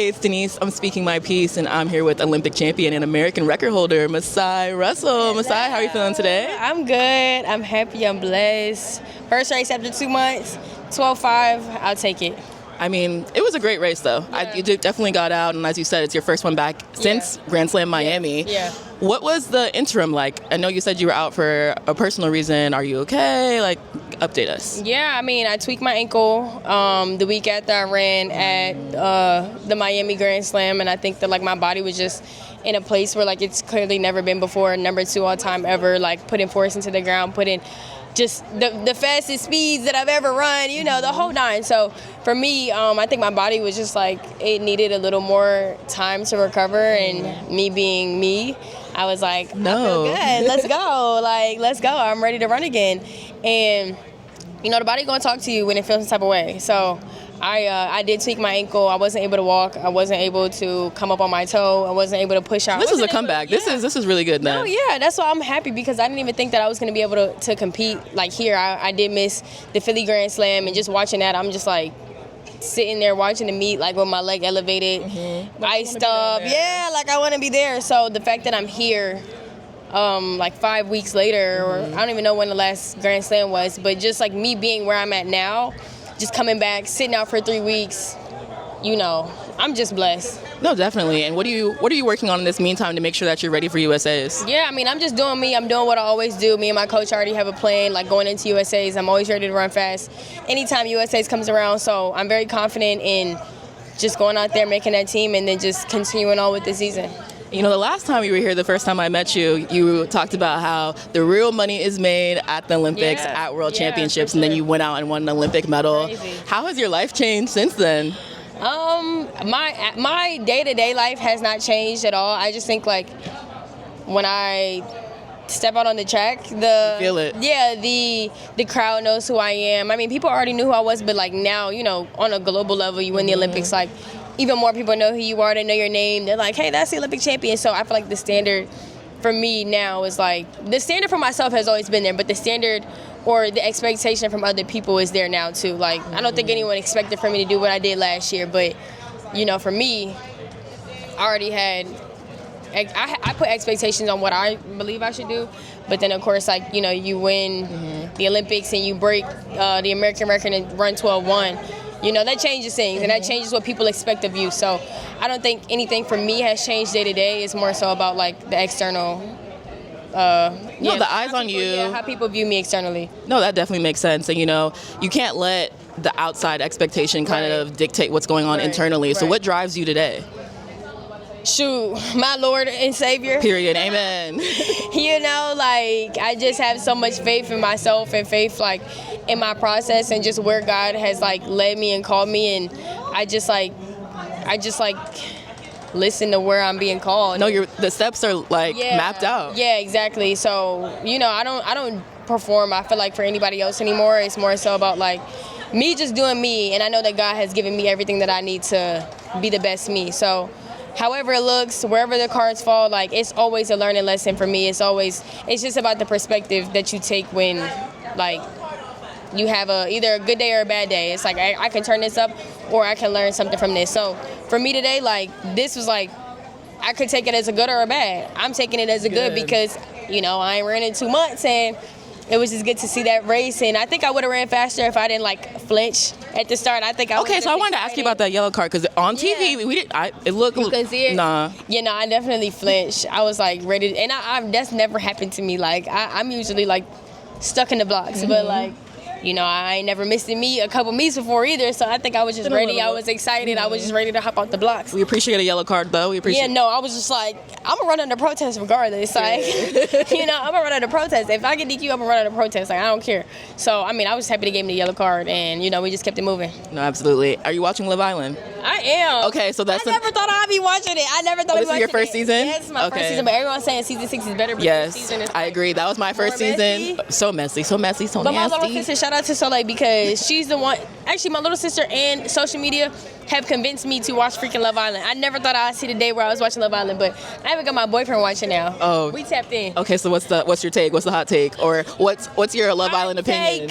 Hey, it's Denise. I'm speaking my piece, and I'm here with Olympic champion and American record holder, Masai Russell. Masai, how are you feeling today? I'm good. I'm happy. I'm blessed. First race after 2 months, 12.5. I'll take it. I mean, it was a great race, though. Yeah. You definitely got out, and as you said, it's your first one back since Grand Slam Miami. Yeah. What was the interim like? I know you said you were out for a personal reason. Are you okay? Like, update us. Yeah, I mean, I tweaked my ankle the week after I ran at the Miami Grand Slam, and I think that, like, my body was just in a place where, like, it's clearly never been before. Number 2 all time ever, like, putting force into the ground, putting just the fastest speeds that I've ever run, you know, the whole nine. So for me, I think my body was just like, it needed a little more time to recover, and me being me, I was like, No. I feel good, let's go, like, let's go, I'm ready to run again. And, you know, the body gonna talk to you when it feels some type of way. So I did tweak my ankle. I wasn't able to walk. I wasn't able to come up on my toe. I wasn't able to push out. This is a comeback. This is really good, then. No, yeah, that's why I'm happy, because I didn't even think that I was going to be able to compete like here. I did miss the Philly Grand Slam, and just watching that, I'm just like sitting there watching the meet, like with my leg elevated, iced up. Yeah, like I want to be there. So the fact that I'm here, like 5 weeks later, or I don't even know when the last Grand Slam was, but just like me being where I'm at now, just coming back, sitting out for 3 weeks, you know, I'm just blessed. No, definitely. And what are you working on in this meantime to make sure that you're ready for USAs? Yeah, I mean, I'm just doing me. I'm doing what I always do. Me and my coach already have a plan, like going into USAs. I'm always ready to run fast anytime USAs comes around. So I'm very confident in just going out there, making that team, and then just continuing on with the season. You know, the last time you were here, the first time I met you, you talked about how the real money is made at the Olympics, Yeah. at World Yeah, Championships, for and then sure. you went out and won an Olympic medal. Crazy. How has your life changed since then? My day-to-day life has not changed at all. I just think, like, when I step out on the track, feel it. Yeah, the crowd knows who I am. I mean, people already knew who I was, but like now, you know, on a global level, you win the Olympics, like even more people know who you are. They know your name. They're like, hey, that's the Olympic champion. So I feel like the standard for me now is like, the standard for myself has always been there, but the standard or the expectation from other people is there now too. Like, I don't think anyone expected for me to do what I did last year, but you know, for me, I already had, I put expectations on what I believe I should do, but then of course, like, you know, you win the Olympics and you break the American record and run 12-1. You know, that changes things, and that changes what people expect of you. So I don't think anything for me has changed day to day. It's more so about like the external. The eyes on you. Yeah, how people view me externally. No, that definitely makes sense. And, you know, you can't let the outside expectation kind of dictate what's going on internally. So what drives you today? Shoot, my Lord and Savior. Period. Amen. You know, like, I just have so much faith in myself and faith, like, in my process and just where God has, like, led me and called me. And I just listen to where I'm being called. No, the steps are, like, mapped out. Yeah, exactly. So, you know, I don't perform, I feel like, for anybody else anymore. It's more so about, like, me just doing me. And I know that God has given me everything that I need to be the best me. So however it looks, wherever the cards fall, like, it's always a learning lesson for me. It's just about the perspective that you take when, like, you have either a good day or a bad day. It's like, I can turn this up or I can learn something from this. So for me today, like, this was like, I could take it as a good or a bad. I'm taking it as a good because, you know, I ain't ran in 2 months, and it was just good to see that race. And I think I would have ran faster if I didn't, like, flinch at the start. I think I Okay, so I wanted to ask you about that yellow card, because on TV, it looked... You can see it? Nah. You know, I definitely flinched. I was, like, ready. And that's never happened to me. Like, I'm usually, like, stuck in the blocks. But, like, you know, I ain't never missed a couple meets before either. So I think I was just ready. I was excited. I was just ready to hop out the blocks. We appreciate a yellow card, though. Yeah, no, I was just like, I'm going to run under protest regardless. Like, you know, I'm going to run under protest. If I get DQ, I'm going to run under protest. Like, I don't care. So, I mean, I was happy to give me the yellow card, and, you know, we just kept it moving. No, absolutely. Are you watching Love Island? I am. Okay, so that's... I never thought I'd be watching it. I never thought I'd be watching it. This is your first season? Yeah, it's my first season, but everyone's saying season 6 is better. But Yes, season is I agree. That was my first season. So messy, so nasty. But my little sister, shout out to Soleil, because she's the one, actually my little sister and social media have convinced me to watch freaking Love Island. I never thought I'd see the day where I was watching Love Island, but I haven't got my boyfriend watching now. Oh. We tapped in. Okay, so what's your take? What's the hot take? Or what's your Love Island opinion?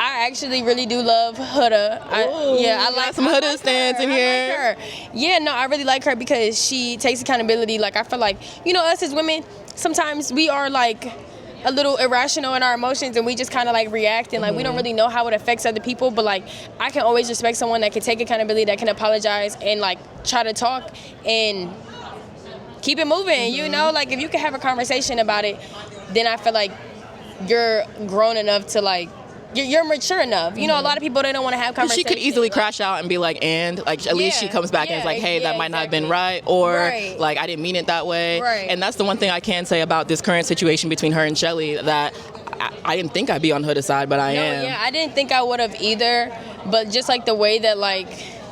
I actually really do love Huda. I like some Huda stands in here. I like her. Yeah, no, I really like her because she takes accountability. Like, I feel like, us as women, sometimes we are like a little irrational in our emotions and we just kind of like react and like we don't really know how it affects other people, but like I can always respect someone that can take accountability, that can apologize and like try to talk and keep it moving. Like if you can have a conversation about it, then I feel like you're grown enough to like you're mature enough. A lot of people, they don't want to have conversations. She could easily crash out and be like, at least she comes back and is like, hey, that might not have been right, or like, I didn't mean it that way. Right. And that's the one thing I can say about this current situation between her and Shelly, that I didn't think I'd be on Huda's side, but I am. Yeah, I didn't think I would have either, but just like the way that like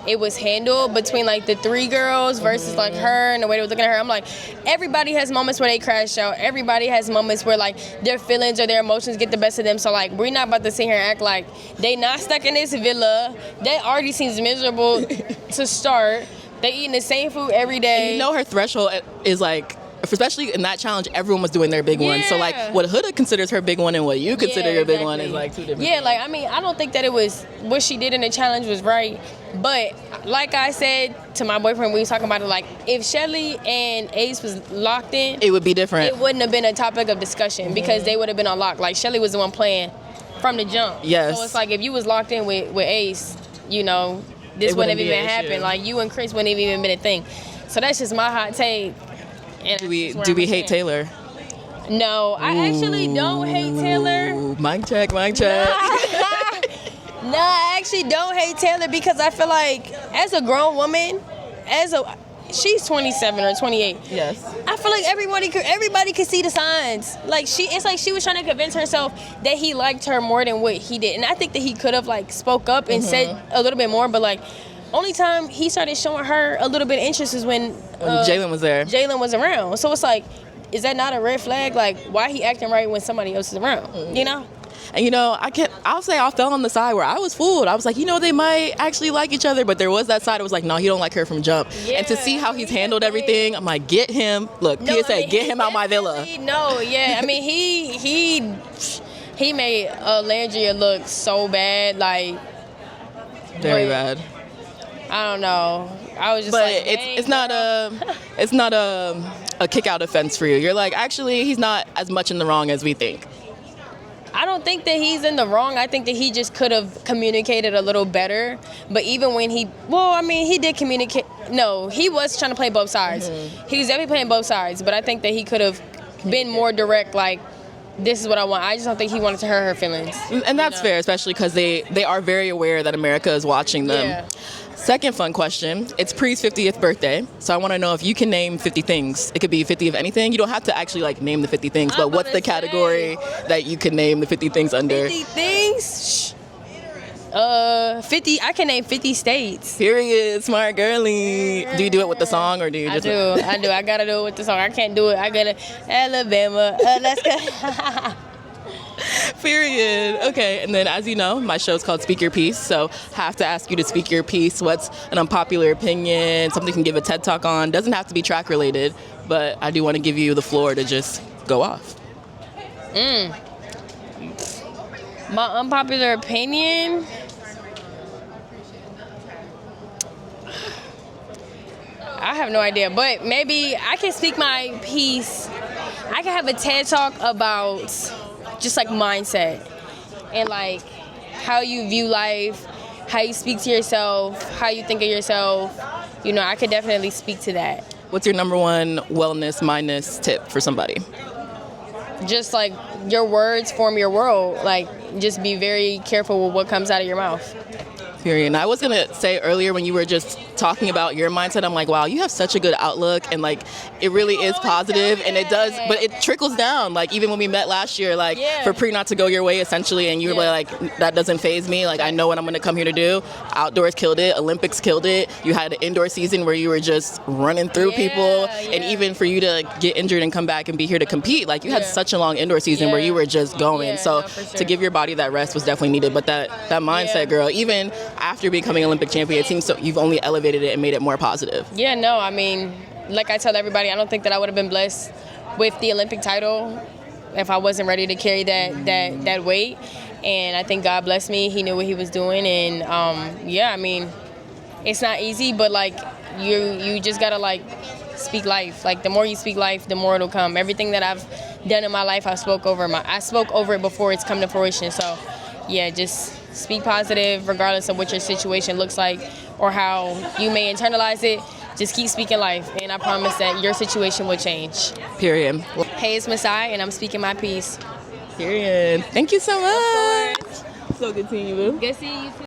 it was handled between like the three girls versus like her and the way they were looking at her, I'm like, everybody has moments where they crash out. Everybody has moments where like their feelings or their emotions get the best of them. So like we're not about to sit here and act like they not stuck in this villa. They already seems miserable to start. They eating the same food every day. And her threshold is like, especially in that challenge, everyone was doing their big one. So like what Huda considers her big one and what you consider your big one is like two different things. Like, I mean, I don't think that it was what she did in the challenge was right. But like I said to my boyfriend, we was talking about it, like if Shelly and Ace was locked in, it would be different. It wouldn't have been a topic of discussion because they would have been unlocked. Like Shelly was the one playing from the jump. Yes. So it's like if you was locked in with Ace, this wouldn't have even happened. Like you and Chris wouldn't have even been a thing. So that's just my hot take. And do we hate Taylor? No, I actually don't hate Taylor. Mic check. No, I actually don't hate Taylor because I feel like as a grown woman, she's 27 or 28. Yes. I feel like everybody could see the signs. Like it's like she was trying to convince herself that he liked her more than what he did, and I think that he could have like spoke up and said a little bit more, but like. Only time he started showing her a little bit of interest is when Jalen was there. Jalen was around. So it's like, is that not a red flag? Like, why he acting right when somebody else is around? And I'll say I fell on the side where I was fooled. I was like, they might actually like each other, but there was that side that was like, no, he don't like her from jump. Yeah, and to see how he's handled everything, I'm like, get him. Look, PSA, get him out my villa. No, yeah, I mean he made Landria look so bad, like very bad. I don't know. I was just but like, it's not a kick out offense for you. You're like, actually, he's not as much in the wrong as we think. I don't think that he's in the wrong. I think that he just could have communicated a little better. But even when he did communicate. No, he was trying to play both sides. He was definitely playing both sides. But I think that he could have been more direct, like, this is what I want. I just don't think he wanted to hurt her feelings. And that's fair, especially because they are very aware that America is watching them. Yeah. Second fun question. It's Pre's 50th birthday, so I want to know if you can name 50 things. It could be 50 of anything. You don't have to actually like name the 50 things, but what's the category that you can name the 50 things under? 50 things? 50. I can name 50 states. Period. Smart girly. Do you do it with the song or do you just? I do. I gotta do it with the song. I can't do it. I gotta Alabama. Let's go. Period. Okay, and then as you know, my show's called Speak Your Piece, so have to ask you to speak your piece. What's an unpopular opinion, something you can give a TED Talk on? Doesn't have to be track related, but I do want to give you the floor to just go off. My unpopular opinion? I have no idea, but maybe I can speak my piece. I can have a TED Talk about just like mindset and like how you view life, how you speak to yourself, how you think of yourself. I could definitely speak to that. What's your number one wellness, mindness tip for somebody? Just like your words form your world. Like just be very careful with what comes out of your mouth. Period. And I was gonna say earlier when you were just talking about your mindset, I'm like, wow, you have such a good outlook, and like it really is positive, and it does, but it trickles down. Like even when we met last year, like for Pre not to go your way essentially, and you were like, that doesn't faze me. Like I know what I'm gonna come here to do. Outdoors killed it. Olympics killed it. You had an indoor season where you were just running through people, and even for you to get injured and come back and be here to compete, like you had such a long indoor season where you were just going. So to give your body that rest was definitely needed. But that mindset, girl, even after becoming Olympic champion, it seems so you've only elevated it and made it more positive. Yeah, no, I mean, like I tell everybody, I don't think that I would have been blessed with the Olympic title if I wasn't ready to carry that weight. And I think God blessed me. He knew what he was doing. And yeah, I mean, it's not easy, but like you just gotta like speak life. Like the more you speak life, the more it'll come. Everything that I've done in my life, I spoke over it before it's come to fruition. So yeah, just speak positive regardless of what your situation looks like or how you may internalize it. Just keep speaking life, and I promise that your situation will change. Period. Hey, it's Masai, and I'm speaking my piece. Period. Thank you so much. So good seeing you, boo. Good seeing you too.